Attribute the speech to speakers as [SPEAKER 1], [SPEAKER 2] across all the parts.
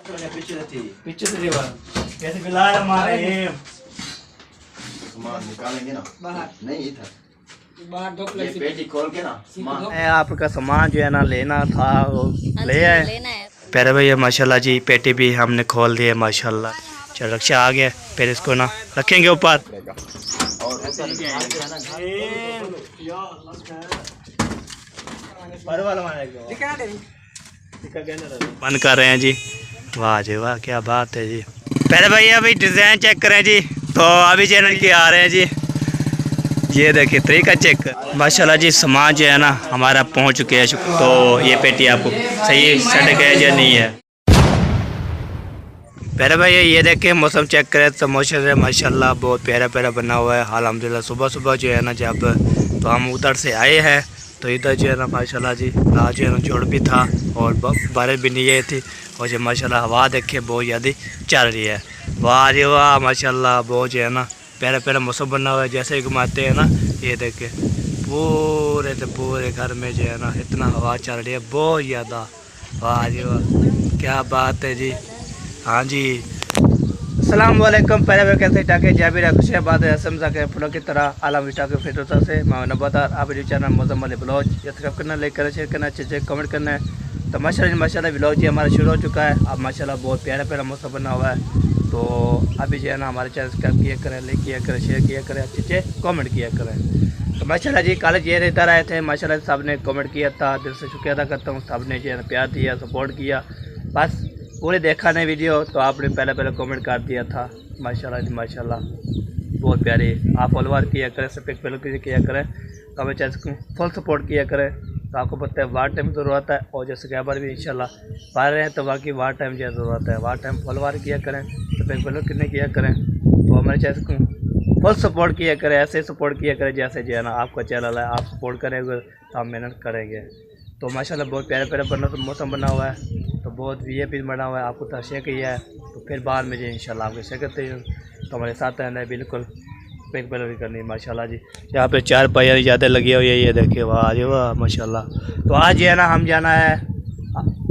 [SPEAKER 1] पीछे से कैसे मिलाया हमारे
[SPEAKER 2] सामान निकालेंगे ना
[SPEAKER 3] बाहर
[SPEAKER 2] नहीं था
[SPEAKER 3] बाहर दो
[SPEAKER 2] ये पेटी खोल के ना सामान
[SPEAKER 1] आपका सामान जो है ना लेना था वो ले आए प्यारे भैया माशाल्लाह जी। पेटी भी हमने खोल दी है माशाल्लाह। चल रक्षा आ गया, फिर इसको ना रखेंगे ऊपर
[SPEAKER 2] और
[SPEAKER 1] बंद कर रहे हैं जी। वाह जी वाह, क्या बात है जी। पहले भैया अभी डिज़ाइन चेक करें जी। तो अभी चैनल के आ रहे हैं जी। ये देखिए तरीका चेक माशाल्लाह जी। सामान जो है ना हमारा पहुंच चुके हैं। तो ये पेटी आपको सही सेट है या नहीं है। पहले भैया ये देखिए मौसम चेक करें तो मौसम है माशाल्लाह बहुत प्यारा प्यारा बना हुआ है अल्हम्दुलिल्लाह। सुबह सुबह जो है ना जब तो हम उधर से आए हैं तो इधर जो है ना माशाल्लाह जी रात जो है ना जोड़ भी था और बारिश भी नहीं आई थी। और जो माशाल्लाह हवा देखे बहुत ज़्यादा चल रही है। वाह जी वाह माशाल्लाह बहुत जो है ना प्यारा प्यारा मौसम बना हुआ है। जैसे ही घुमाते हैं ना ये देखे पूरे से पूरे घर में जो है ना इतना हवा चल रही है बहुत ज़्यादा। वाह जी वाह क्या बात है जी। हाँ जी अस्सलाम वालेकुम। पहले वे कैसे टाके जाबिर खुश बात है समझा के फुलों की तरह आलम विटा के फिर से मैं नबादार आप वीडियो चैनल मौसम वाले ब्लॉग सब्सक्राइब करना लाइक करना शेयर करना अच्छे कमेंट करना है। तो माशाल्लाह ब्लॉग जी हमारा शुरू हो चुका है। अब माशाल्लाह बहुत प्यारा प्यारा मौसम बना हुआ है। तो अभी जो है ना हमारे चैनल सब्सक्राइब किया करें लाइक किया करें शेयर किया करें अच्छे कमेंट किया करें। तो माशाल्लाह जी कॉलेज ये इधर आए थे माशाल्लाह सब ने कमेंट किया था, दिल से शुक्रिया अदा करता हूँ। सब ने जो है प्यार दिया सपोर्ट किया। बस पूरे देखा नहीं वीडियो तो आपने पहले कमेंट कर दिया था माशाल्लाह जी माशाल्लाह बहुत प्यारे। आप फॉलोवर किया करें सब्सक्राइब पहले किया करें तो हमें चैनल को फुल सपोर्ट किया करें। तो आपको पता है वार टाइम ज़रूरत है और जो सब्सक्राइबर भी इंशाल्लाह पा रहे हैं तो बाकी वार टाइम जो ज़रूरत है। वार टाइम फॉलोवर किया करें सब्सक्राइब पहले कितने किया करें तो हमारे चैनल को फुल सपोर्ट किया करें। ऐसे सपोर्ट किया करें जैसे जो है ना आपका चैनल है आप सपोर्ट करेंगे तो हम मेहनत करेंगे। तो माशाल्लाह बहुत प्यारा प्यारा बना तो मौसम बना हुआ है तो बहुत वीआईपी बना हुआ है। आपको तो शेयर किया है तो फिर बाद में जो इंशाल्लाह आपको शेयर करते हैं तो हमारे साथ है बिल्कुल पेक बेल भी करनी माशाल्लाह जी। यहाँ पे 4 पहिया ज़्यादा लगी हुई है ये देखिए वाह जी वाह माशाल्लाह। तो आज जो है ना हम जाना है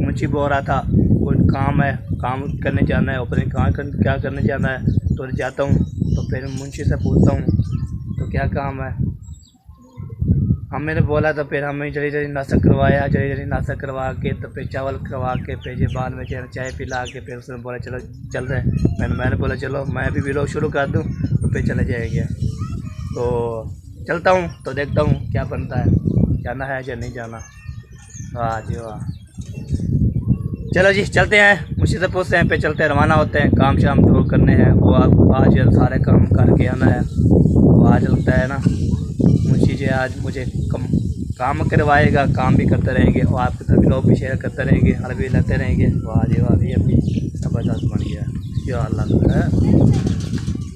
[SPEAKER 1] मुंशी बोल रहा था कोई काम है काम करने जाना है अपने क्या करने जाना है तो जाता हूँ। तो फिर मुंशी से पूछता हूँ तो क्या काम है। हम मैंने बोला तो फिर हमें जल्दी जल्दी नाश्ता करवाया जल्दी नाश्ता करवा के तो फिर चावल करवा के फिर ये बाद में चाय पिला के फिर उसने बोला चलो चल रहे हैं। मैंने बोला चलो मैं भी व्लॉग शुरू कर दूं तो फिर चले जाएंगे। तो चलता हूं तो देखता हूं क्या बनता है जाना है या नहीं जाना। वाह जी वाह चलो जी चलते हैं मुझसे से पूछते हैं फिर चलते हैं रवाना होते हैं। काम शाम दूर करने हैं वो आज सारे काम करके आना है। वो आज लगता है ना मुंशी जी आज मुझे काम करवाएगा काम भी करते रहेंगे और आपके तरफ लोग भी शेयर करते रहेंगे हल भी लेते रहेंगे। वाह जी वाह ये अभी ज़बरदस्त बन गया या अल्लाह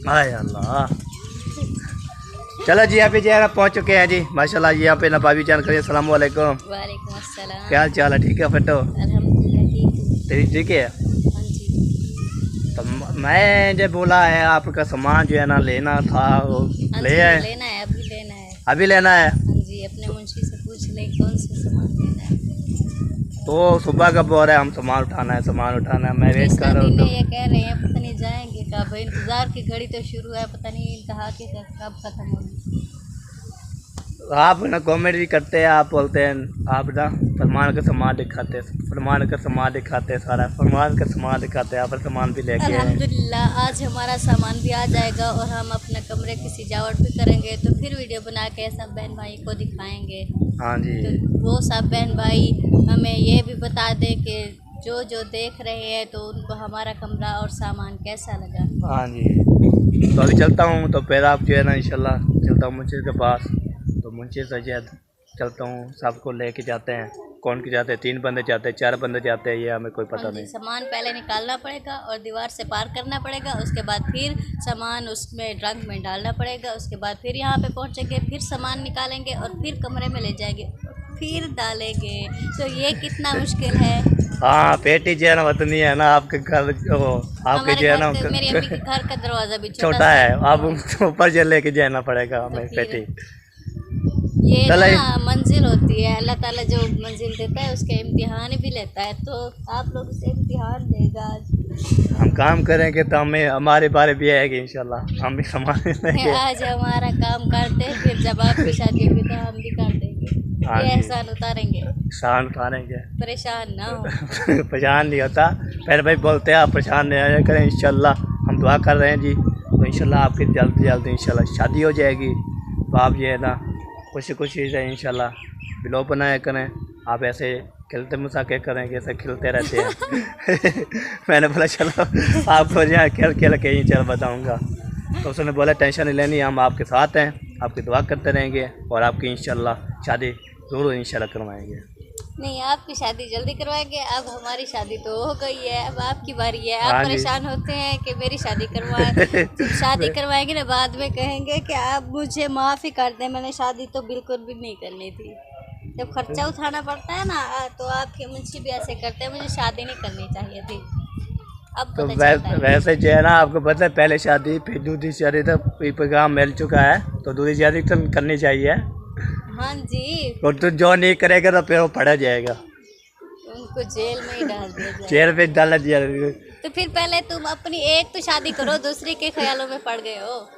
[SPEAKER 1] हाय अल्लाह। चलो जी यहाँ पे जो है पहुँच चुके हैं जी माशाल्लाह। यहाँ पे ना भाभी जान करिए अस्सलाम वालेकुम।
[SPEAKER 4] वालेकुम अस्सलाम।
[SPEAKER 1] क्या हाल चाल है ठीक है फटो
[SPEAKER 4] अल्हम्दुलिल्लाह
[SPEAKER 1] तेरी ठीक है।
[SPEAKER 4] हाँ जी
[SPEAKER 1] तो मैं जो बोला है आपका सामान जो है ना लेना था वो ले आए।
[SPEAKER 4] लेना है अभी लेना है
[SPEAKER 1] अभी लेना है।
[SPEAKER 4] हाँ जी अपने मुंशी से पूछ ले कौन सा सामान लेना है।
[SPEAKER 1] तो सुबह का बोल रहे हैं हम सामान उठाना है मैं वेट कर रहा हूँ।
[SPEAKER 4] ये कह रहे हैं पता नहीं जाएंगे कब इंतज़ार की घड़ी तो शुरू है पता नहीं कहा कि कब खत्म होगी।
[SPEAKER 1] आप ना कॉमेडी भी करते हैं आप बोलते हैं आप ना फरमान का सामान दिखाते हैं सारा फरमान का सामान दिखाते हैं आप सामान भी लेके आए।
[SPEAKER 4] अल्हम्दुलिल्लाह आज हमारा सामान भी आ जाएगा और हम अपने कमरे की सजावट भी करेंगे तो फिर वीडियो बना के सब बहन भाई को दिखाएंगे।
[SPEAKER 1] हाँ जी
[SPEAKER 4] तो वो सब बहन भाई हमें ये भी बता दें कि जो देख रहे हैं तो उनको हमारा कमरा और सामान कैसा लगा।
[SPEAKER 1] हाँ जी तो अभी चलता हूँ तो फिर आप जो है ना इंशाल्लाह चलता हूँ मुंशी के पास। तो मुंशी से चलता हूँ सबको लेके जाते हैं कौन के जाते हैं 3 बंदे जाते हैं 4 बंदे जाते हैं ये हमें कोई पता नहीं।
[SPEAKER 4] सामान पहले निकालना पड़ेगा और दीवार से पार करना पड़ेगा उसके बाद फिर सामान उसमें ट्रंक में डालना पड़ेगा उसके बाद फिर यहाँ पे पहुँचेंगे फिर सामान निकालेंगे और फिर कमरे में ले जाएंगे फिर डालेंगे। तो ये कितना मुश्किल है।
[SPEAKER 1] हाँ पेटी जो है ना वतनी है ना आपके घर आपके जो है ना
[SPEAKER 4] मेरी अम्मी के घर का दरवाज़ा भी
[SPEAKER 1] छोटा है आप ऊपर जो लेके जाना पड़ेगा हमें पेटी।
[SPEAKER 4] ये
[SPEAKER 1] चलो
[SPEAKER 4] ना मंजिल होती है, अल्लाह ताला जो मंजिल देता है उसके इम्तिहान भी लेता है, तो आप लोग से इम्तिहान देगा।
[SPEAKER 1] हम काम करेंगे तो हमें हमारे बारे भी आएगी इंशाल्लाह, हम भी संभाल लेंगे।
[SPEAKER 4] आज हमारा काम करते हैं, फिर जब आपकी शादी होगी तो हम भी कर देंगे,
[SPEAKER 1] हाँ
[SPEAKER 4] ये
[SPEAKER 1] जी।
[SPEAKER 4] एहसान उतारेंगे,
[SPEAKER 1] एहसान उतारेंगे।
[SPEAKER 4] परेशान ना हो।
[SPEAKER 1] परेशान नहीं होता, पहले भाई बोलते हैं आप परेशान नहीं आया करें, इंशाल्लाह हम दुआ कर रहे हैं जी, तो इंशाल्लाह आपकी जल्द से जल्द इंशाल्लाह शादी हो जाएगी। तो आप ये है ना खुशी से इंशाल्लाह ब्लॉग बनाया करें, आप ऐसे खिलते मजाके करें, कैसे खिलते रहते हैं। मैंने बोला चलो आपको यहाँ खेल खेल के ही चल बताऊँगा, तो उसने बोला टेंशन नहीं लेनी, हम आपके साथ हैं, आपकी दुआ करते रहेंगे और आपकी इंशाल्लाह शादी ज़रूर इंशाल्लाह करवाएंगे।
[SPEAKER 4] नहीं, आपकी शादी जल्दी करवाएंगे, अब हमारी शादी तो हो गई है, अब आपकी बारी है। आप
[SPEAKER 1] हाँ जी।
[SPEAKER 4] परेशान होते हैं कि मेरी शादी करवाएं, जब शादी करवाएंगे ना बाद में कहेंगे कि आप मुझे माफ़ ही कर दें, मैंने शादी तो बिल्कुल भी नहीं करनी थी। जब खर्चा उठाना पड़ता है ना तो आपके मुंशी भी ऐसे करते हैं, मुझे शादी नहीं करनी चाहिए थी। अब
[SPEAKER 1] तो
[SPEAKER 4] पता चलता है।
[SPEAKER 1] वैसे जो है ना आपको पता है, पहले शादी फिर दूसरी शादी, तो पैगाम मिल चुका है, तो दूसरी शादी तो करनी चाहिए।
[SPEAKER 4] हाँ जी,
[SPEAKER 1] और तो जो नहीं करेगा तो फिर वो पड़ा जाएगा,
[SPEAKER 4] उनको जेल में ही डाल दिया जाए।
[SPEAKER 1] जेल में डाला दिया।
[SPEAKER 4] तो फिर पहले तुम अपनी एक तो शादी करो, दूसरी के ख्यालों में पड़ गए हो।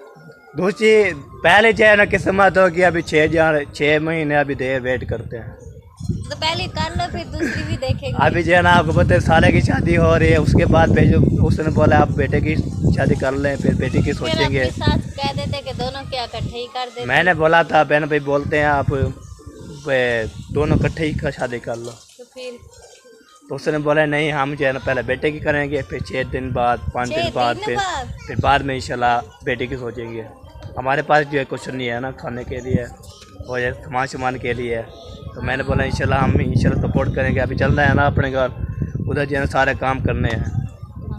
[SPEAKER 1] दूसरी पहले जो है ना किस्मत होगी, अभी 6 महीने अभी देर वेट करते हैं,
[SPEAKER 4] तो पहले कर लो, फिर दूसरी भी देखेंगे।
[SPEAKER 1] अभी जो है ना आपको पता है साले की शादी हो रही है, उसके बाद फिर जो उसने बोला आप बेटे की शादी कर लें, फिर बेटी की
[SPEAKER 4] फिर
[SPEAKER 1] सोचेंगे।
[SPEAKER 4] अपने साथ कह देते कि दोनों क्या इकट्ठे ही कर देते।
[SPEAKER 1] मैंने बोला था बहन भाई बोलते हैं आप दोनों इकट्ठे ही का शादी कर लो,
[SPEAKER 4] तो फिर
[SPEAKER 1] तो उसने बोला नहीं हम जो है ना पहले बेटे की करेंगे, फिर 6 दिन बाद 5 दिन बाद फिर बाद में इंशाल्लाह बेटे की सोचेंगे। हमारे पास जो है कुछ नहीं है ना खाने के लिए और ये सामान के लिए है, तो मैंने बोला इंशाल्लाह हम इंशाल्लाह सपोर्ट करेंगे। अभी चल रहा है ना अपने घर, उधर जो है ना सारे काम करने हैं,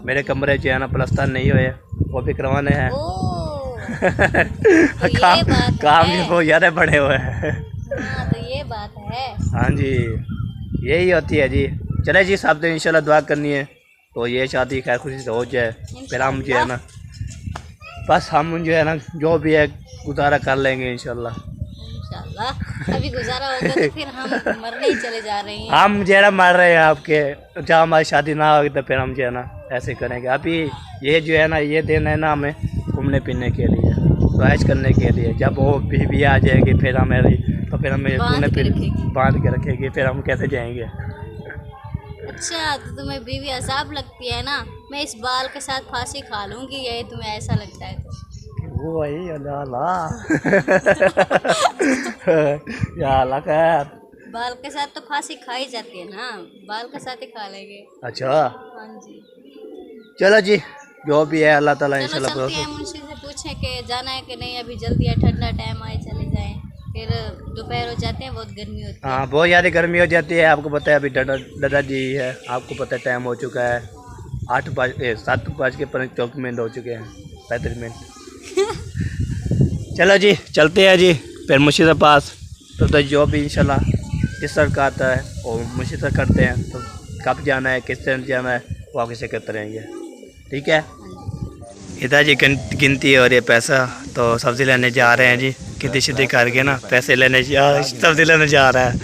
[SPEAKER 1] मेरे कमरे जो है ना प्लास्टर नहीं हुए वो भी करवाने हैं।
[SPEAKER 4] तो ये बात
[SPEAKER 1] काम
[SPEAKER 4] है।
[SPEAKER 1] भी बहुत ज़्यादा बड़े हुए हैं।
[SPEAKER 4] हाँ, तो ये बात है।
[SPEAKER 1] हाँ जी, यही होती है जी। चले जी साहब, तो इंशाल्लाह दुआ करनी है तो ये शादी खैर खुशी से हो जाए, फिर हम जो है ना बस हम जो है ना जो भी है गुजारा कर लेंगे इंशाल्लाह।
[SPEAKER 4] इंशाल्लाह अभी गुजारा होगा तो फिर हम मरने ही चले जा रहे हैं।
[SPEAKER 1] हम जो है ना मर रहे हैं आपके, जब हमारी शादी ना होगी तो फिर हम जो है ना ऐसे करेंगे। अभी ये जो है ना ये दिन है ना हमें घूमने फिरने के लिए, ऐश करने के लिए। जब वो बीवी आ जाएगी फिर हमें, तो फिर हमें घूमने फिर बांध के रखेगी, फिर हम कैसे जाएंगे।
[SPEAKER 4] अच्छा, तो तुम्हें बीवी अजाब लगती है ना, मैं इस बाल के साथ फांसी खा लूँगी, यही तुम्हें ऐसा लगता है तो।
[SPEAKER 1] वो वही अल्लाह या अल्लाह खैर,
[SPEAKER 4] बाल के साथ तो फांसी खाई जाती है ना, बाल के साथ ही खा लेंगे।
[SPEAKER 1] अच्छा
[SPEAKER 4] हाँ जी,
[SPEAKER 1] चलो जी, जो भी है अल्लाह ताला
[SPEAKER 4] चलो
[SPEAKER 1] इंशाल्लाह
[SPEAKER 4] चलते हैं, मुंशी से पूछें कि जाना है कि नहीं, अभी जल्दी है, ठंडा टाइम आए चले जाएं, फिर दोपहर हो जाते हैं, बहुत गर्मी होती है।
[SPEAKER 1] हाँ बहुत ज़्यादा गर्मी हो जाती है, आपको पता है। अभी दादाजी है, आपको पता है टाइम हो चुका है 7:54 हो चुके हैं, 35 मिनट। चलो जी चलते हैं जी फिर मुंशी के पास, तो जो भी इंशाल्लाह जिस तरह का आता है वो मुंशी से करते हैं, तो कब जाना है किस तरह जाना है वो आगे से करते रहेंगे, ठीक है। इधर जी गिनती और ये पैसा, तो सब्ज़ी लेने जा रहे हैं जी, गिनती शिद्दी करके ना पैसे लेने सब्ज़ी लेने जा रहा है।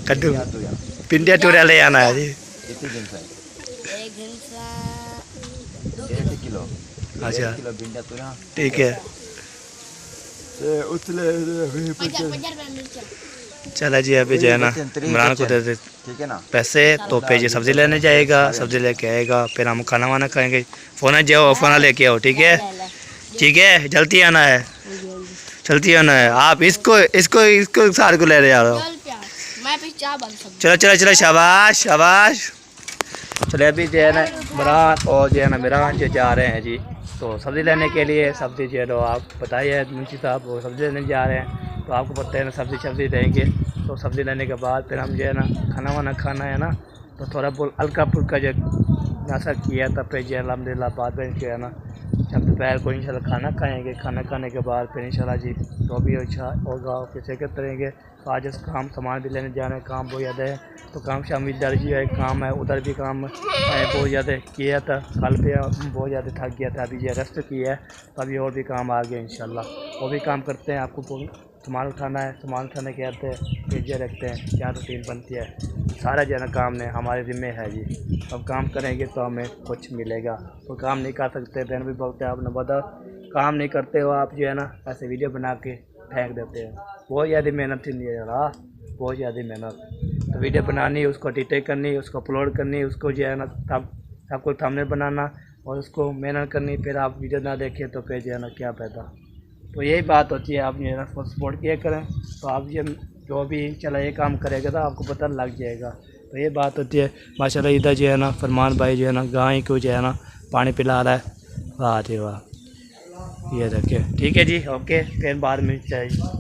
[SPEAKER 1] कद्दू पिंडिया टूरिया ले आना है जी।
[SPEAKER 2] कितने दिन से?
[SPEAKER 4] एक दिन सा
[SPEAKER 2] 1.5 किलो।
[SPEAKER 1] अच्छा
[SPEAKER 2] 1 किलो भिंडिया तो यहाँ
[SPEAKER 1] ठीक है। चला जी अभी जो है ना इमरान को दे दे
[SPEAKER 2] ठीक है ना।
[SPEAKER 1] पैसे, तो फिर ये सब्ज़ी लेने जाएगा, सब्ज़ी लेके आएगा, फिर हम खाना वाना खाएंगे। फ़ोन जाओ, फ़ोन लेके आओ, ठीक है ठीक है, जल्दी आना है, जल्दी आना है। आप इसको इसको इसको सारे को ले रहे आ रहे हो। चलो चलो चलो, शाबाश शाबाश। चले अभी जो है ना इमरान और जो है ना मिरान जो जा रहे हैं जी, तो सब्ज़ी लेने के लिए। सब्ज़ी जो है तो आप बताइए मुंशी साहब, वो सब्ज़ी लेने जा रहे हैं, तो आपको पता है ना सब्ज़ी देंगे, तो सब्ज़ी लेने के बाद फिर हम जो है ना खाना वाना खाना है ना, तो थोड़ा बहुत हल्का फुल्का जो नाश्ता किया, तब फिर जो है अल्हम्दुलिल्लाह बाद में जो है ना जब दोपहर को इंशाल्लाह खाना खाएंगे, खाना खाने के बाद फिर इंशाल्लाह जी जो भी अच्छा होगा कैसे करते रहेंगे। तो आज इस काम सामान भी लेने जाना है, काम बहुत ज़्यादा है। तो काम शाम इधर ही है, काम है उधर भी काम बहुत ज़्यादा किया था। कल पे बहुत ज़्यादा थक गया था, अभी ये रेस्ट किया है। तो अभी और भी काम आ गया इंशाल्लाह, वो भी काम करते हैं। आपको सामान उठाना है, सामान उठाने के आते हैं भेजे रखते हैं, क्या रूटीन बनती है सारा जो है ना काम ने हमारे ज़िम्मे है जी। अब काम करेंगे तो हमें कुछ मिलेगा। तो काम नहीं कर सकते बहन भी बोलते हैं आपने बता काम नहीं करते हो आप जो है ना ऐसे वीडियो बना के फेंक देते हैं। बहुत ज़्यादा मेहनत थी नहीं यार, बहुत ज़्यादा मेहनत। तो वीडियो बनानी, उसको एडिट करनी, उसको अपलोड करनी, उसको जो है ना सबको थंबनेल बनाना और उसको मेहनत करनी। फिर आप वीडियो ना देखें तो फिर जो है ना क्या फायदा। तो यही बात होती है, आप जो है ना सपोर्ट किया करें तो आप ये जो भी चला ये काम करेगा तो आपको पता लग जाएगा। तो ये बात होती है। माशाल्लाह इधर जो है ना फरमान भाई जो है ना गाय को जो है ना पानी पिला रहा है। वाह जी वाह, ये देखिए ठीक है जी, ओके। फिर बाद में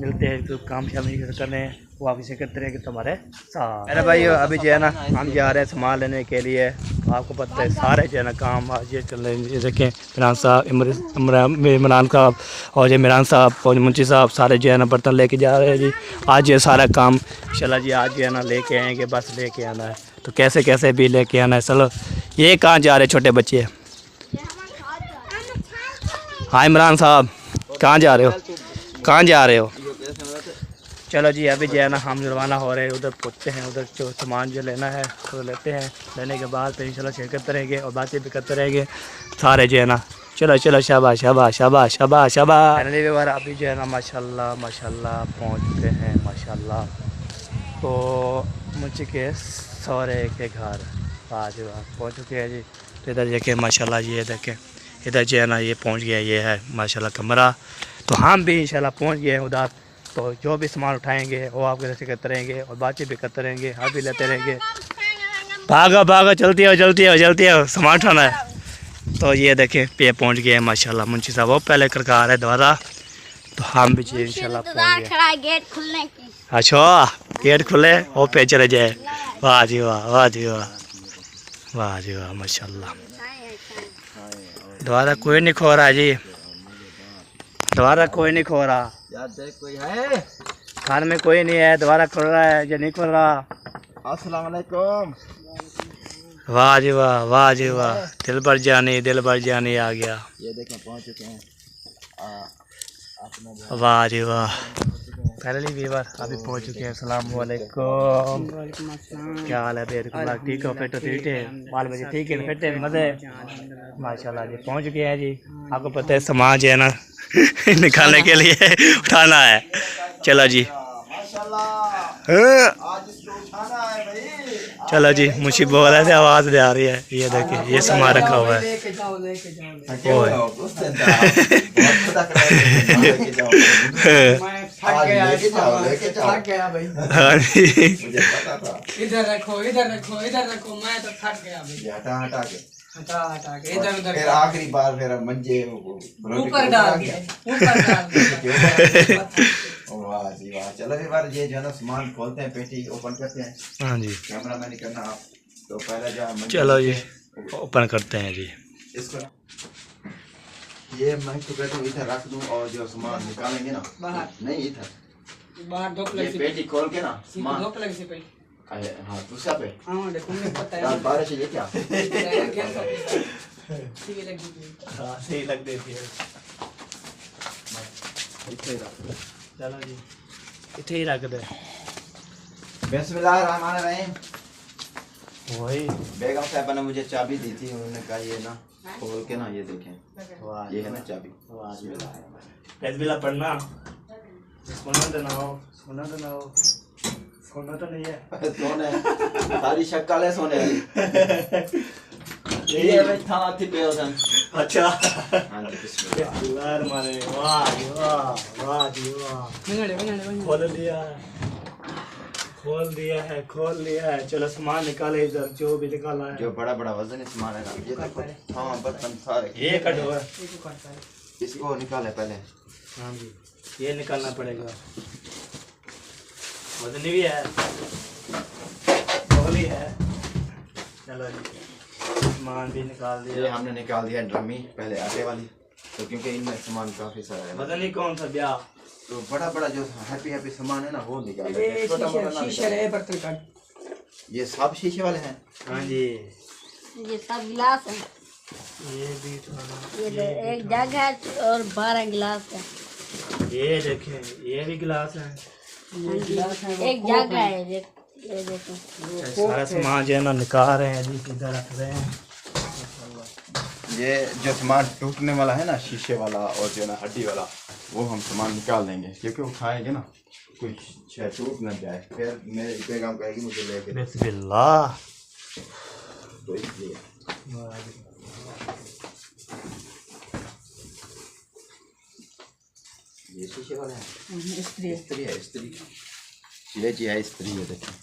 [SPEAKER 1] मिलते हैं, तो काम शाम करने हैं वो आप इसे करते रहेंगे तुम्हारे साथ। अरे भाई अभी जो है ना हम जा रहे हैं सामान लेने के लिए। तो आपको पता है सारे जो है ना काम आज ये चल रहे हैं। देखें इमरान साहब, इमरान साहब और जो इमरान साहब और मुंशी साहब सारे जो है ना बर्तन लेके जा रहे हैं जी। आज ये सारा काम चला जी, आज जो है ना लेके आएंगे, बस लेके आना है। तो कैसे कैसे भी लेके आना है। चलो ये कहाँ जा रहे छोटे बच्चे? हाँ इमरान साहब कहाँ जा रहे हो, कहाँ जा रहे हो? चलो जी अभी जो है ना हम रवाना हो रहे हैं, उधर पहुँचते हैं। उधर जो सामान जो लेना है तो लेते हैं, लेने के बाद फिर इंशाल्लाह शेयर करते रहेंगे और बातें भी करते रहेंगे सारे जो है ना। चलो चलो शाबाश शाबाश शाबाश शाबाश शाबाश। फाइनली व्यवहार अभी जो है ना माशाल्लाह माशाल्लाह पहुँचते हैं माशाल्लाह। तो मुझे के सौरे के घर आज पहुँच चुके हैं जी। तो इधर देखें माशाल्लाह ये देखें, इधर जो है ना ये पहुँच गया, ये है माशाल्लाह कमरा। तो हम भी इंशाल्लाह पहुँच गए हैं उधर। तो जो भी सामान उठाएंगे वो आपके जैसे करते रहेंगे और बातचीत भी करते रहेंगे, हम भी लेते रहेंगे। भागा भागा चलती हो जल्दी हो जल्दी हो, सामान उठाना है। तो ये देखें पे पहुंच गए हैं माशाल्लाह। मुंशी साहब वो पहले करके आ रहे दोबारा, तो हम भी इंशाल्लाह पहुंच गए।
[SPEAKER 4] गेट खुलने की।
[SPEAKER 1] अच्छा गेट खुले वो पे चले जाए। वाह जी वाह, वाह जी वाह, वाह जी वाह माशाल्लाह। दोबारा कोई नहीं खो रहा जी, दोबारा कोई नहीं खो रहा
[SPEAKER 2] यार, देख कोई है
[SPEAKER 1] घर में, कोई नहीं है। दोबारा खुल रहा है या नहीं खुल रहा?
[SPEAKER 2] अस्सलाम वालेकुम।
[SPEAKER 1] वाह जी वाह, वाह जी वाह, दिल भर जानी आ गया।
[SPEAKER 2] ये देखें पहुंच चुके हैं
[SPEAKER 1] वाह जी वाह। पहले व्यूअर अभी पहुंच चुके हैं। अस्सलाम वालेकुम, क्या हाल है? ठीक हो? फिट हो? ठीक है, बाल बच्चे ठीक है? फिट है, मजे माशाल्लाह जी। पहुंच चुके हैं जी। आपको पता है सामान जो है ना निकालने के लिए उठाना है। चलो जी चलो जी, मुझे बोल रहे थे आवाज़ दे आ रही है। ये देखिए ये सामान रखा हुआ है।
[SPEAKER 3] इधर रखो इधर रखो इधर रखो, मैं तो थक गया भाई।
[SPEAKER 2] हटा के
[SPEAKER 3] हटा के इधर उधर
[SPEAKER 2] फिर आखिरी बार फिर मंजे
[SPEAKER 3] ऊपर डाल दिया, ऊपर डाल दिया।
[SPEAKER 2] वाह जी वाह। चलो एक बार ये जो है ना सामान खोलते हैं, पेटी ओपन करते हैं।
[SPEAKER 1] हाँ जी
[SPEAKER 2] कैमरा मैन करना आप, तो पहले जो
[SPEAKER 1] चलो जी ओपन करते हैं जी।
[SPEAKER 2] इसको ये मैं तो कहता हूँ इधर रख दूँ और जो सामान निकालेंगे ना
[SPEAKER 3] बाहर
[SPEAKER 2] नहीं इधर
[SPEAKER 3] बाहर दो
[SPEAKER 2] ये
[SPEAKER 3] प्लेट
[SPEAKER 2] पेटी खोल के ना सामान
[SPEAKER 3] दो प्लेट से पहले।
[SPEAKER 2] हाँ दूसरा पे
[SPEAKER 3] हाँ देखो मुझे पता
[SPEAKER 2] यार
[SPEAKER 3] है।
[SPEAKER 2] बारिश ये क्या
[SPEAKER 3] सही लग गई।
[SPEAKER 1] हाँ सही लग देती है। चलो जी इतने ही रख दे।
[SPEAKER 2] बिस्मिल्लाहिर्रहमानिर्रहीम।
[SPEAKER 1] वही
[SPEAKER 2] बेगम साहबा ने मुझे चाबी दी थी, उन्होंने कहा ये ना खोल के ना ये देखें, ये है ना चाबी।
[SPEAKER 1] बिस्मिल्लाह पढ़ना, सुना तो ना हो, सुना तो ना हो, सोना तो नहीं है।
[SPEAKER 2] सोने सारी शक्ल है सोने वाली। ये भाई था थी बेओदन।
[SPEAKER 1] अच्छा
[SPEAKER 2] हां जी बिस्मिल्लाह।
[SPEAKER 1] यार मारे वाह जी वाह, वाह जी वाह। खोल दिया, खोल दिया है, खोल लिया है। चलो सामान निकाले इधर, जो भी निकाला है,
[SPEAKER 2] जो बड़ा बड़ा वजन सामान है ना ये देखो। हाँ बर्तन सारे
[SPEAKER 1] ये कटो है,
[SPEAKER 2] इसको निकाले पहले।
[SPEAKER 1] हाँ जी ये निकालना पड़ेगा। वजन भी है, गोली है। चलो जी सामान भी निकाल
[SPEAKER 2] ये
[SPEAKER 1] दिया।
[SPEAKER 2] हमने निकाल दिया ड्रमी, पहले आटे वाली। तो क्योंकि इनमें सामान काफी सारा है।
[SPEAKER 1] पता नहीं कौन सा ब्याह।
[SPEAKER 2] तो बड़ा बड़ा जो हैप्पी हैप्पी सामान है ना वो निकाल
[SPEAKER 3] ये
[SPEAKER 2] लेते, छोटा मोटा ना
[SPEAKER 3] शीशे
[SPEAKER 2] निकालें।
[SPEAKER 3] रहे बर्तन का।
[SPEAKER 2] ये सब शीशे वाले हैं।
[SPEAKER 1] हाँ जी,
[SPEAKER 4] ये सब गिलास है,
[SPEAKER 1] ये भी थोड़ा,
[SPEAKER 4] ये एक जग है और 12 गिलास है।
[SPEAKER 1] ये देखें, ये भी गिलास है।
[SPEAKER 3] ये गिलास है, वो
[SPEAKER 4] एक
[SPEAKER 3] कोप
[SPEAKER 4] जग
[SPEAKER 3] है।
[SPEAKER 4] है, ये देखो।
[SPEAKER 1] सारा सामान जो है ना निकाल रहे हैं जी, इधर रख रहे हैं।
[SPEAKER 2] ये जो सामान टूटने वाला है ना, शीशे वाला और जो ना हड्डी वाला, वो हम सामान निकाल देंगे क्योंकि वो खाएंगे ना कोई शायद टूट ना जाए, फिर मेरे पैगाम कहेगी मुझे लेके,
[SPEAKER 1] बिस्मिल्लाह।
[SPEAKER 2] तो इसलिए ये शीशे वाले हैं। स्त्री है, स्त्री ये जी है, स्त्री है। देखिए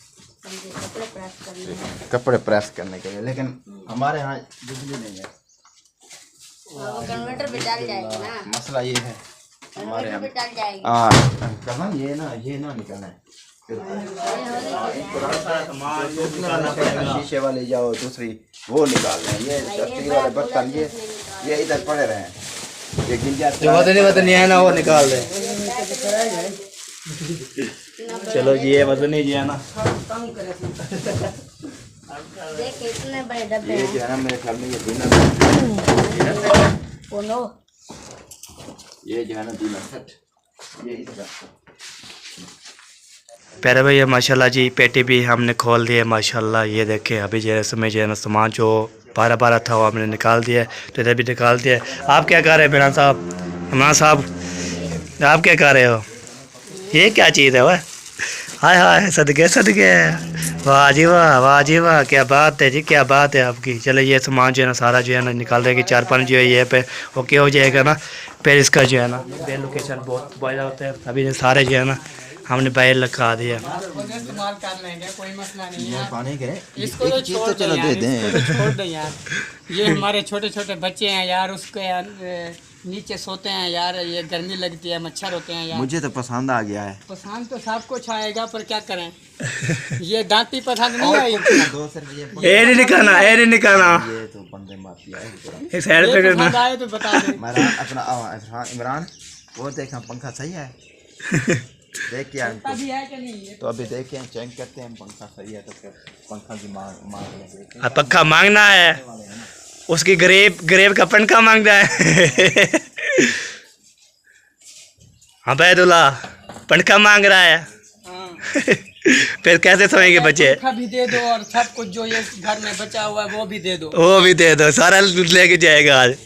[SPEAKER 4] कपड़े प्रेस करने हैं।
[SPEAKER 2] कपड़े प्रेस करने के लिए, लेकिन हमारे यहाँ बिजली नहीं है।
[SPEAKER 4] वो कन्वर्टर पे चल जाएगी ना,
[SPEAKER 2] मसला ये है हमारे
[SPEAKER 4] कन्वर्टर पे
[SPEAKER 2] यहाँ।
[SPEAKER 4] चल जाएगी।
[SPEAKER 2] हाँ कहाँ ये ना निकलना है। शीशे वाले जाओ, दूसरी वो निकाल रहे हैं। ये स्टील वाले बर्तन ये इधर पड़े रहे हैं, ये गिंजा
[SPEAKER 1] जो वजनी है ना वो निकाल दे। चलो जी, ये वजनी जी है ना,
[SPEAKER 4] देख इतने बड़े डब्बे
[SPEAKER 2] ये
[SPEAKER 4] हैं।
[SPEAKER 2] जो है ना मेरे ख्याल में ये दीना,
[SPEAKER 4] कोनो
[SPEAKER 2] ये जो है ना दीना सेट, ये इसका
[SPEAKER 1] प्यारे भैया माशाल्लाह जी, पेटी भी हमने खोल दी है माशाल्लाह। ये देखें, अभी जो है इसमें जो है ना सामान जो 12 था वो हमने निकाल दिया है, तो इधर भी निकाल दिया है। आप क्या कर रहे हैं इमरान साहब, आप क्या कर रहे हो? ये क्या चीज़ है वह? हाय हाय, सदके सदके, वाह जी वाह, वाह जी वाह, क्या बात है जी, क्या बात है आपकी। चलो ये सामान जो है ना सारा जो है ना निकाल देंगे, 4-5 जो है ये पे ओके हो जाएगा ना। फिर इसका जो है ना बेल लोकेशन बहुत बढ़िया होता है। अभी जो सारे जो है ना हमने बैल लगा दिया।
[SPEAKER 3] इस्तेमाल कर लेंगे, कोई मसला नहीं है।
[SPEAKER 2] पानी के
[SPEAKER 3] इसको तो छोड़
[SPEAKER 2] चलो दे दें।
[SPEAKER 3] इसको तो छोड़ दो यार। ये हमारे छोटे छोटे बच्चे हैं यार, उसके नीचे सोते हैं यार, ये गर्मी लगती है, मच्छर होते हैं यार।
[SPEAKER 2] मुझे तो पसंद आ गया है।
[SPEAKER 3] पसंद तो सब कुछ आएगा, पर क्या करें, ये दांती पसंद नहीं आई।
[SPEAKER 2] 2 रुपये
[SPEAKER 1] ये नहीं निकालना, ये नहीं निकालना,
[SPEAKER 2] ये तो बंदे मारती है।
[SPEAKER 1] एक साइड पे
[SPEAKER 3] ये पसंद
[SPEAKER 1] करना।
[SPEAKER 3] आए तो बता दें।
[SPEAKER 2] अपना इमरान वो देखना पंखा सही है, देख के आए
[SPEAKER 3] अभी है कि नहीं है?
[SPEAKER 2] तो अभी देखे हैं, चेक करते हैं पंखा सही है तो फिर पंखा की मांग लेंगे।
[SPEAKER 1] अब पक्का मांगना है, उसकी गरीब का पंखा मांगना है। हाँ बैदुल्ला पंखा मांग रहा है।
[SPEAKER 3] हाँ।
[SPEAKER 1] फिर कैसे सोएंगे बच्चे?
[SPEAKER 3] पंखा भी दे दो और सब कुछ जो ये घर में बचा हुआ है वो भी दे दो।
[SPEAKER 1] वो भी दे दो, सारा लेके जाएगा आज।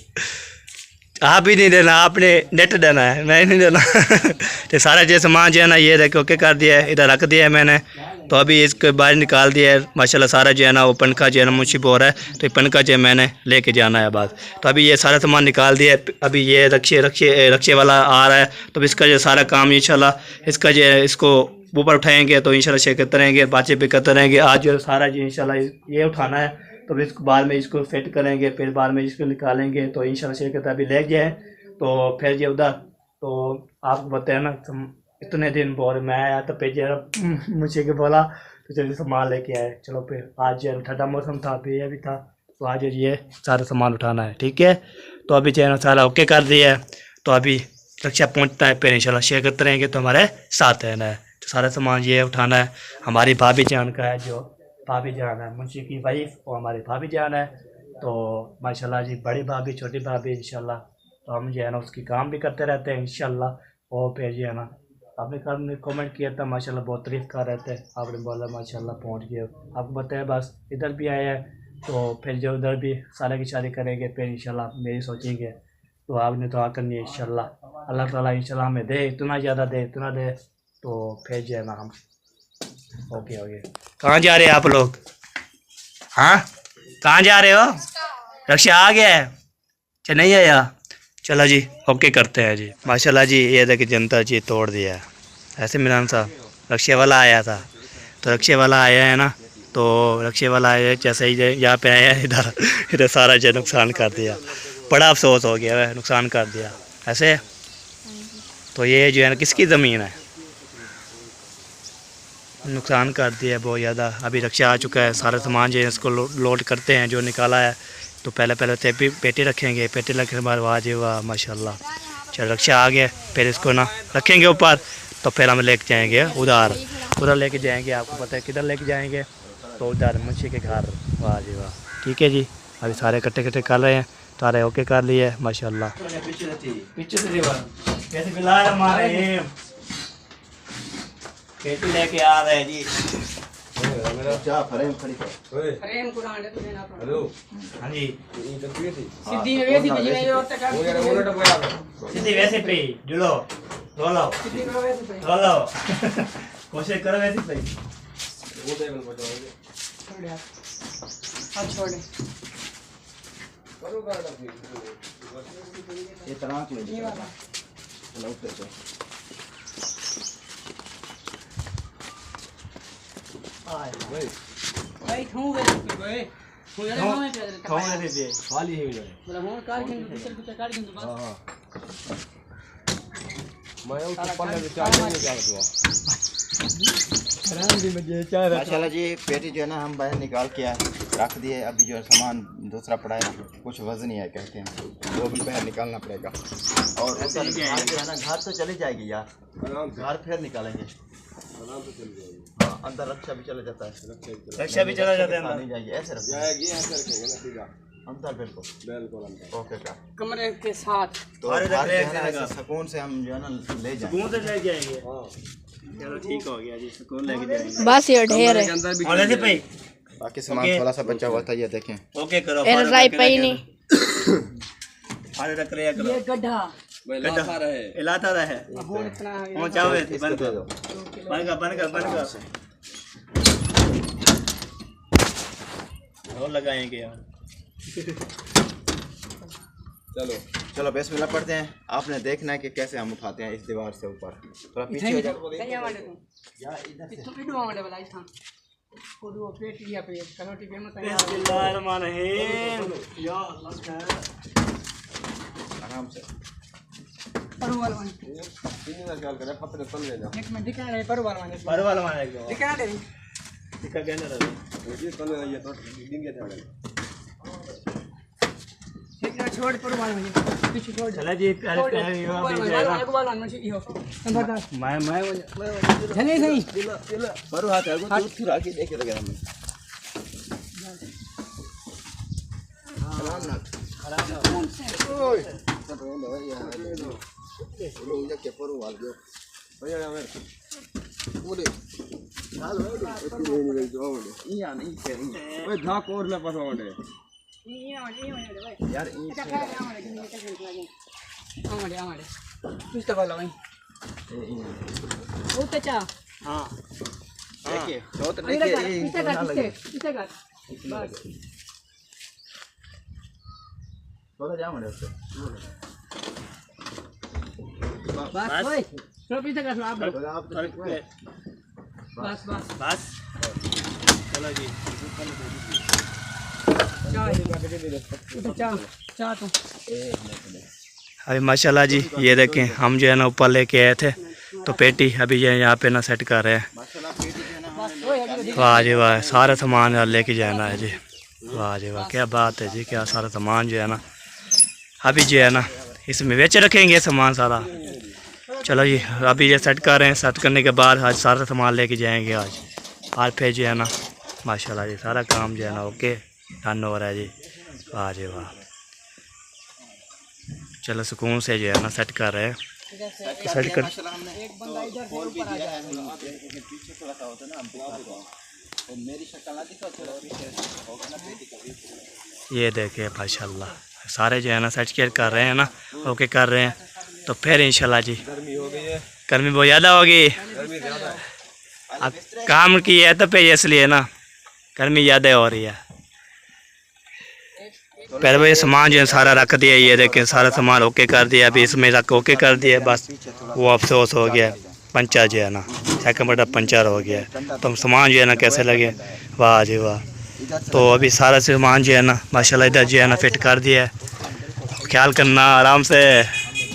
[SPEAKER 1] आप ही नहीं देना, आपने नेट देना है, मैं नहीं देना। तो सारा जो सामान जो है ना ये देखो ओके कर दिया है, इधर रख दिया है मैंने। तो अभी इसके बाहर निकाल दिया है माशाल्लाह। सारा जो है ना वो पंखा जो है ना मुंशिप हो रहा है, तो ये पंखा जो है मैंने लेके जाना है बाद। तो अभी ये सारा सामान निकाल दिया है। अभी ये रक्षे वाला आ रहा है, तो इसका जो सारा काम इंशाल्लाह इसका जो है इसको ऊपर उठाएंगे, तो इंशाल्लाह शेयर करते रहेंगे, बातें भी करते रहेंगे। आज जो सारा जो इंशाल्लाह ये उठाना है, तो इसको बाद में इसको फिट करेंगे, फिर बाद में इसको निकालेंगे, तो इंशाल्लाह शेयर करते अभी ले जाए। तो फिर ये उधर तो आपको बताया ना, इतने दिन बोल मैं आया तो फिर मुझे के बोला तो चलिए सामान लेके आए। चलो फिर आज जो ठंडा मौसम था, फिर ये भी था, तो आज ये सारा सामान उठाना है, ठीक है। तो अभी जो है ना सारा ओके कर दिया है, तो अभी रक्षा पहुँचता है, फिर इंशाल्लाह शेयर करते रहेंगे, तो हमारे साथ रहना है। तो सारा सामान ये उठाना है, हमारी भाभी जान का है, जो भाभी जान है मुंशी की वाइफ, वो हमारी भाभी जान है। तो माशाल्लाह जी, बड़ी भाभी छोटी भाभी इंशाल्लाह, तो हम जो है ना उसकी काम भी करते रहते हैं इंशाल्लाह। और फिर जो है ना आपने कल कमेंट किया था माशाल्लाह, बहुत तारीफ कर रहे थे, आपने बोला माशाल्लाह पहुंच गए। आपको बताया बस इधर भी आए हैं, तो फिर जो उधर भी साले की शादी करेंगे, फिर इंशाल्लाह मेरी सोचेंगे। तो आपने दुआ करनी है इंशाल्लाह, अल्लाह ताला इंशाल्लाह हमें दे, इतना ज़्यादा दे, इतना दे, तो फिर जो है ना हम ओके हो गए। कहाँ जा रहे हैं आप लोग? हाँ कहाँ जा रहे हो? रक्षा आ गया है? अच्छा नहीं आया? चलो जी ओके करते हैं जी। माशाल्लाह जी, ये देखिए जनता जी तोड़ दिया है। ऐसे इमरान साहब रक्षा वाला आया था, तो रक्षा वाला आया है ना, तो रक्षा वाला आया जैसे ही यहाँ पे आया है, इधर सारा जो नुकसान कर दिया। बड़ा अफसोस हो गया है, नुकसान कर दिया ऐसे। तो ये जो है ना किसकी ज़मीन है, नुकसान कर दिया बहुत ज़्यादा। अभी रक्षा आ चुका है, सारा सामान जो है इसको लोड करते हैं, जो निकाला है तो पहले तो पेटी रखेंगे, पेटी रखने के बाद वाह जी वाह माशाल्लाह। चल रक्षा आ गया, फिर इसको ना रखेंगे ऊपर, तो फिर हम लेके जाएंगे उधर लेके जाएंगे। आपको पता है किधर लेके जाएंगे, तो उधर मुंशी के घर। वाह जी वाह, ठीक है जी। अभी सारे इकट्ठे कर रहे हैं, सारे ओके कर लिए माशाल्लाह। पेटी लेके आ रहे हैं जी।
[SPEAKER 3] फ्रेम कुरान दे देना
[SPEAKER 5] हेलो
[SPEAKER 1] हाँ जी,
[SPEAKER 3] सीधी में वैसी बजी में और तक
[SPEAKER 1] सीधी वैसे पे जुलो रोलो
[SPEAKER 3] सीधी में वैसे पे
[SPEAKER 1] रोलो कोशिश करो वैसे पे।
[SPEAKER 5] वो टेबल पर जाओगे
[SPEAKER 3] छोड़ यार, हां छोड़
[SPEAKER 5] करो गाड़ा फिर
[SPEAKER 2] ये तराक ले
[SPEAKER 3] ये वाला
[SPEAKER 2] चलो ऊपर से
[SPEAKER 3] भाई ठूं वैसे पे भाई ठूं यार में
[SPEAKER 1] थोड़ा दे दे
[SPEAKER 5] खाली है ये
[SPEAKER 3] बोला हूं कार के दूसरे कार के बस
[SPEAKER 5] हां मैं उस पन्ने में चाय नहीं क्या करता
[SPEAKER 2] माशाल्लाह जी। पेटी जो है ना हम बाहर निकाल के रख दिए। अभी जो है सामान दूसरा पड़ा है, कुछ वजन ही है कहते हैं, वो भी बाहर निकालना पड़ेगा। और उधर घर जो है ना, घर तो चली जाएगी यार, घर फिर निकालेंगे। हाँ, अंदर रक्षा भी चला जाता है,
[SPEAKER 1] रक्षा भी चला जाता है
[SPEAKER 2] नहीं जाएगी, ऐसे रख
[SPEAKER 5] जाएगी ऐसे रखेंगे ना सीधा
[SPEAKER 2] अंदर बिल्कुल
[SPEAKER 5] बिल्कुल अंदर।
[SPEAKER 2] ओके का।
[SPEAKER 3] कमरे के साथ
[SPEAKER 2] तो घर जो है ना ऐसे सुकून से हम जो है ना ले जाएंगे।
[SPEAKER 1] कौन से ले जाएंगे?
[SPEAKER 5] हां
[SPEAKER 1] चलो ठीक हो गया जी, सुकून लेके जाएंगे।
[SPEAKER 6] बस ये ढेर है।
[SPEAKER 5] अंदर भी
[SPEAKER 1] और ऐसे पे
[SPEAKER 2] बाकी सामान थोड़ा सा बचा हुआ था, ये देखें।
[SPEAKER 1] ओके करो,
[SPEAKER 6] मेरा राय पे नहीं।
[SPEAKER 1] फाड़े रख लिया करो।
[SPEAKER 3] ये गड्ढा
[SPEAKER 5] लाता रहे
[SPEAKER 1] इलाता रहे
[SPEAKER 3] हूं इतना
[SPEAKER 1] पहुंचाओ
[SPEAKER 2] इसको
[SPEAKER 1] बंद
[SPEAKER 2] दे
[SPEAKER 1] कर
[SPEAKER 2] दो।
[SPEAKER 1] बंद कर और लगाएंगे यार।
[SPEAKER 5] चलो
[SPEAKER 2] चलो बिस्मिल्लाह पढ़ते हैं। आपने देखना है कि कैसे हम उठाते हैं इस दीवार से ऊपर। थोड़ा पीछे हो जाओ
[SPEAKER 3] कहीं हमारे तुम
[SPEAKER 2] यार, इधर से।
[SPEAKER 3] तो वीडियो हमारे वाला इस थां को दो पेटी या पे कनोटी पे मत
[SPEAKER 1] बिस्मिल्लाहिर्रहमानिर्रहीम। या अल्लाह खैर।
[SPEAKER 2] आराम से।
[SPEAKER 3] परू वाला मान
[SPEAKER 5] तीन ना ख्याल करे पत्थर तल ले जा
[SPEAKER 3] एक मिनट दिखा रहे परू वाला मान
[SPEAKER 1] पर वाला माने को
[SPEAKER 3] दिखा दे
[SPEAKER 1] टिका कहने रहे।
[SPEAKER 5] ये तल ये तो दिन के थे
[SPEAKER 3] एक ना छोड़ परू वाला मान पीछे छोड़
[SPEAKER 1] चला जी, प्यारे प्यारे युवा भी जाएगा।
[SPEAKER 3] एक वाला मान इहो नंबरदार
[SPEAKER 1] मैं
[SPEAKER 3] झले सही
[SPEAKER 2] पर हाथ है को दूर आके देखे लगे हमें। आराम ना ओए सब रोंदा है यार। लो ये के पर वाल गयो भैया यार बोले हाल हो
[SPEAKER 5] नहीं जो बोले
[SPEAKER 2] या नहीं करेंगे
[SPEAKER 5] ओए धा कोर ले पास वाले
[SPEAKER 3] ये भाई
[SPEAKER 2] यार ई
[SPEAKER 3] अच्छा हमारे कुछ तो बोलो भाई वो तो चा
[SPEAKER 1] हां
[SPEAKER 2] देखिए तो
[SPEAKER 3] इधर
[SPEAKER 2] देखिए
[SPEAKER 3] कर
[SPEAKER 2] ना लगे
[SPEAKER 3] इधर कर बस
[SPEAKER 2] थोड़ा जा मरे उससे
[SPEAKER 3] बस ओए चलो पीछे कर आप लोग
[SPEAKER 2] थोड़ा आप
[SPEAKER 3] बस बस
[SPEAKER 1] बस चलो जी।
[SPEAKER 3] चा चा तो
[SPEAKER 1] अभी माशाल्लाह जी ये देखें, हम जो है ना ऊपर लेके आए थे, तो पेटी अभी जो है यहाँ पे ना सेट कर रहे हैं। वाह जी वाह, सारा सामान लेके जाना है जी। वाह जी वाह, क्या बात है जी, क्या सारा सामान जो है ना अभी जो है ना इसमें बेच रखेंगे सामान सारा। चलो जी, अभी ये सेट कर रहे हैं, सेट करने के बाद आज सारा सामान लेके जाएंगे। आज फिर जो है ना माशाल्लाह जी सारा काम जो है ना ओके डन हो रहा है जी। वाह जी वाह, चलो सुकून से जो है ना सेट कर रहे हैं। सेट कर
[SPEAKER 3] एक बंदा इधर से ऊपर आ जाए
[SPEAKER 2] पीछे थोड़ा सा होता है ना, हम दिखा देता हूं और मेरी शक्ल ना दिखाओ, थोड़ा पीछे होगा ना पेटी का।
[SPEAKER 1] ये देखे माशाल्लाह सारे जो है ना सेट केयर कर रहे हैं ना, ओके कर रहे हैं। तो फिर इंशाल्लाह जी
[SPEAKER 5] गर्मी हो गई है,
[SPEAKER 1] गर्मी बहुत ज़्यादा होगी।
[SPEAKER 5] गर्मी ज्यादा है।
[SPEAKER 1] अब काम की है तो पे इसलिए ना गर्मी ज़्यादा हो रही है। पहले भाई सामान जो है सारा रख दिया, ये देखें सारा सामान ओके कर दिया। अभी इसमें रख ओके कर दिया, बस वो अफसोस हो गया पंचर जो है ना, सेकंड बटा पंचर हो गया। तो सामान जो है ना कैसे लगे, वाह जी वाह। तो अभी सारा सामान जो है ना माशाल्लाह इधर जो है ना फिट कर दिया है। ख्याल करना आराम से।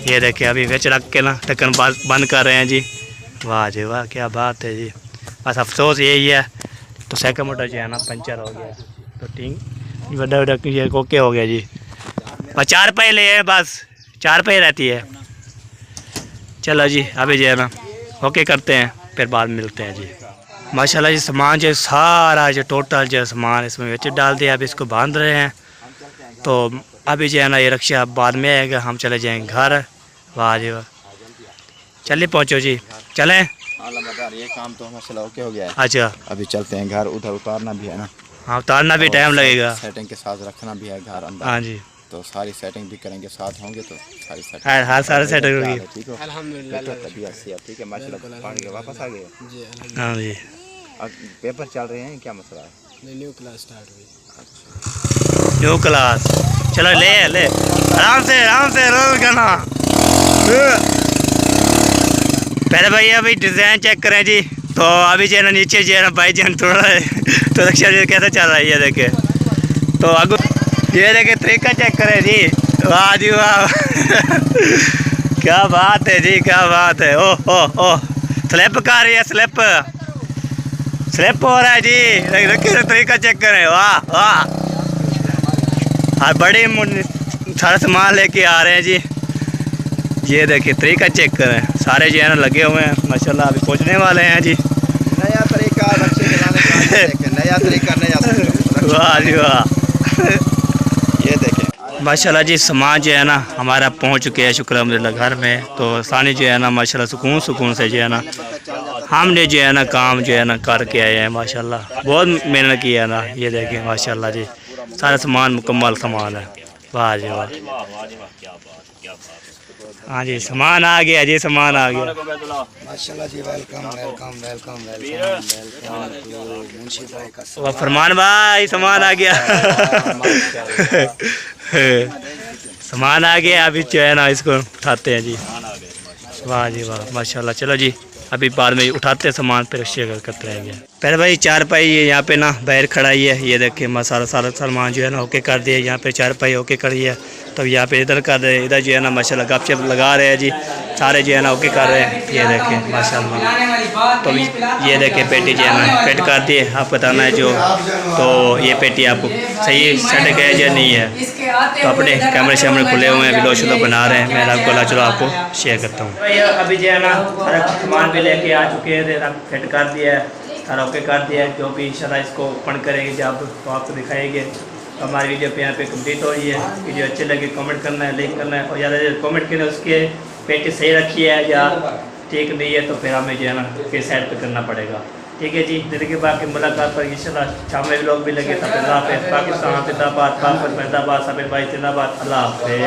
[SPEAKER 1] ये देखें अभी बेच रख के ना ढक्कन बंद कर रहे हैं जी। वाह जी वाह, क्या बात है जी। बस अफसोस यही है, तो सेकंड मोटर जो है ना पंचर हो गया। तो बड़ा बड़ा ये ओके हो गया जी। और 4 पाई ले हैं बस, 4 पाई रहती है। चलो जी अभी जो है ना ओके करते हैं, फिर बाद में मिलते हैं जी। माशाल्लाह जी सामान जो सारा जो टोटल जो सामान इसमें बेच डाल दिया, अभी इसको बांध रहे हैं। तो अभी जो है ना ये रक्षा बाद में आएगा, हम चले जाएंगे घर। वाह जी वाह, चलिए पहुँचो जी, चलें।
[SPEAKER 2] ये काम तो माशाल्लाह ओके हो गया है।
[SPEAKER 1] अच्छा
[SPEAKER 2] अभी चलते हैं घर, उधर उतारना भी है ना,
[SPEAKER 1] हाँ उतारना भी टाइम लगेगा।
[SPEAKER 2] सेटिंग के साथ रखना भी है घर अंदर।
[SPEAKER 1] हाँ जी,
[SPEAKER 2] तो सारी सेटिंग भी करेंगे, साथ होंगे तो सारी सेटिंग।
[SPEAKER 1] हाँ सारे सेट होगी।
[SPEAKER 2] ठीक हो अल्हम्दुलिल्लाह, तबीयत से ठीक है माशाल्लाह। पानी के वापस आ गए
[SPEAKER 5] जी
[SPEAKER 1] हाँ जी,
[SPEAKER 2] अब पेपर चल रहे हैं, क्या मसला है?
[SPEAKER 5] न्यू क्लास स्टार्ट हुई।
[SPEAKER 1] न्यू क्लास, चलो ले आराम से रोल करना। पहले भाई अभी डिज़ाइन चेक करें जी। तो अभी जो है ना नीचे जो है ना भाई जान थोड़ा तो रक्षा जी कैसा चल रहा है ये देखे। तो आगे ये देखे तरीका चेक करें जी। वाह जी वाह क्या बात है जी, क्या बात है। ओह स्लिप कर रही है, स्लिप हो रहा है जी। देखिए तरीका चेक करें, वाह वाह। हाँ बड़ी सारा सामान लेके आ रहे हैं जी। ये देखिए तरीका चेक करें, सारे जो है ना लगे हुए हैं माशाल्लाह। अभी पहुंचने वाले हैं जी।
[SPEAKER 2] नया तरीका रक्शे चलाने का देखें, नया तरीका नया सिस्टम।
[SPEAKER 1] वाह जी वाह,
[SPEAKER 2] ये देखें
[SPEAKER 1] माशाल्लाह जी सामान जो है ना हमारा पहुंच चुके हैं शुक्र अल्हम्दुलिल्लाह घर में। तो सानी जो है ना माशाल्लाह सुकून से जो है ना हमने जो है ना काम जो है ना करके आए हैं माशाल्लाह। बहुत मेहनत की है ना, ये देखें माशाल्लाह जी सारा सामान मुकम्मल सामान है। वाह जी वाह, हाँ जी सामान आ गया जी, सामान आ गया
[SPEAKER 5] माशाल्लाह जी। वेलकम मुंशी भाई का
[SPEAKER 1] वाह फरमान भाई, सामान आ गया सामान आ गया। अभी जो है ना इसको उठाते हैं जी। वाह जी वाह माशाल्लाह। चलो जी अभी बाद में उठाते हैं सामान, फिर शेयर करते रहेंगे। पहले भाई 4 पाई ये यहाँ पे ना बाहर खड़ा ही है। ये देखिए सारा सामान जो है ना ओके कर दिया। यहाँ पे 4 पाई ओके करी है, तब यहाँ पे इधर कर रहे हैं। इधर जो है ना माशाल्लाह गपशप लगा रहे हैं जी, सारे जो है ना ओके कर रहे हैं। ये देखें माशाल्लाह। तो ये देखें पेटी जो है ना फिट कर दिए। आप बताना है जो, तो ये पेटी आपको सही सेट है या नहीं है। तो अपने कैमरे शैमरे खुले हुए हैं, वीडियो शूडियो बना रहे हैं। मैं आपको चलो आपको शेयर करता हूँ। अभी जो है ना सारा सामान भी लेके आ चुके हैं, फिट कर दिया है, सारा ओके कर दिया है। जो भी इंशाल्लाह इसको ओपन करेंगे जब तो आपको दिखाएंगे। तो हमारी वीडियो पे यहाँ पे कंप्लीट हो रही है। वीडियो अच्छे लगे कमेंट करना है, लाइक करना है, और ज़्यादा कमेंट करें उसके पेटी सही रखी है या ठीक नहीं है, तो फिर हमें जो है ना फिर साइड पे करना पड़ेगा। ठीक है जी, जिंदगी बाकी मुलाकात पर इंशाल्लाह शाम में लोग भी लगे। पाकिस्तान जिंदाबाद, पाक फैसलाबाद, साबिर भाई जिंदाबाद। अल्लाह हाफ़िज़।